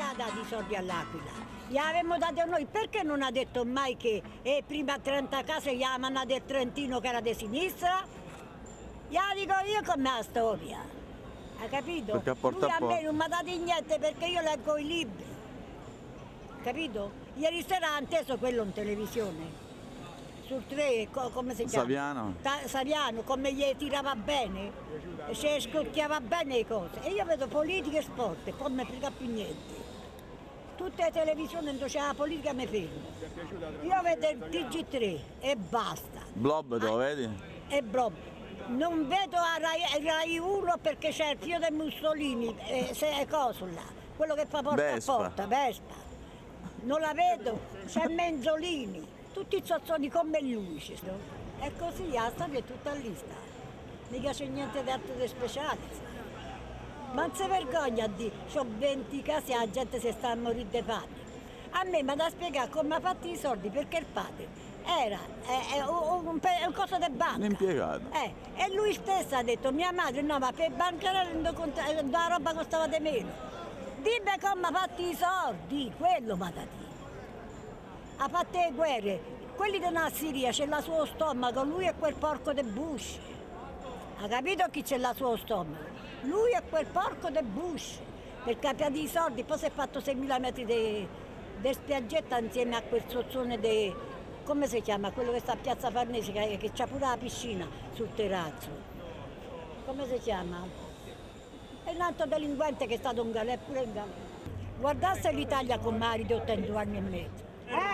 ha dato i soldi all'Aquila? Gli avevamo dato noi, perché non ha detto mai che prima 30 case gli avevano mandato il Trentino che era di sinistra? Gliela dico io com'è la storia, hai capito? Perché Lui a me non mi ha dato niente perché io leggo i libri, capito? Ieri sera ha anteso quello in televisione, sul 3, come si chiama? Saviano. Saviano, come gli tirava bene, ci scocchiava bene le cose. E io vedo politica e sport, e poi non mi frega più niente. Tutte le televisioni dove c'è la politica mi fermo. Io vedo il TG3 e basta. Blob lo vedi? E Blob. Non vedo a Rai 1 perché c'è il figlio di Mussolini, se coso là, quello che fa porta Vespa. a porta, Vespa. Non la vedo, c'è Menzolini, tutti i zozzoni come lui ci sono. E così la storia è tutta lì sta. Mica c'è niente d'altro di speciale. Ma non si vergogna a dire, ho 20 case e la gente si sta a morire di fame. A me mi da spiegare come ha fatto i soldi perché il padre era un coso di banca. Un impiegato. E lui stesso ha detto, mia madre no, ma per bancarella la roba costava di meno. Dimmi come ha fatto i soldi, quello mi ha da dire. Ha fatto le guerre, quelli della Siria c'è la sua stomaco, lui è quel porco di Bush. Ha capito chi c'è la sua stomaco? Lui è quel porco di Bush, perché ha piato i soldi, poi si è fatto 6.000 metri di spiaggetta insieme a quel sozzone di, come si chiama, quello che sta a Piazza Farnese, che c'ha pure la piscina sul terrazzo. Come si chiama? E l'altro delinquente che è stato un galè, pure in galè. Guardasse l'Italia con marito 8 anni e mezzo.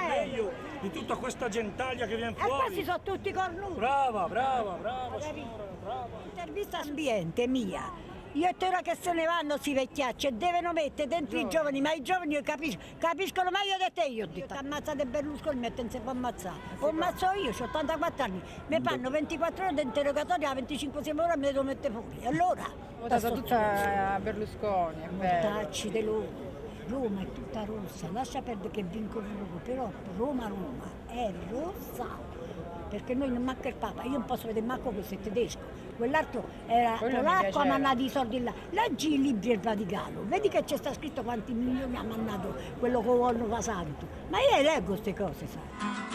Meglio di tutta questa gentaglia che viene E fuori. questi sono tutti cornuti. Brava, signora, brava. Intervista ambiente mia. Io e te ora che se ne vanno si vecchiacci e devono mettere dentro i giovani, ma i giovani io capiscono meglio di te, io ho detto. Ammazzate Berlusconi, non si può ammazzare. Lo ammazzo io, ho 84 anni, mi fanno 24 ore di interrogatorio, a 25 ore me le devo mettere fuori. Allora? Votata tutta a Berlusconi, è vero. Mortacci di loro. Roma è tutta rossa, lascia perdere che vincono loro, però Roma è rossa, perché noi non manca il Papa, io non posso vedere manco questo è tedesco, quell'altro era polacco, ma ha mandato i soldi là, leggi i libri del Vaticano, vedi che c'è sta scritto quanti milioni ha mandato quello che vuole fa santo, ma io leggo queste cose, sai.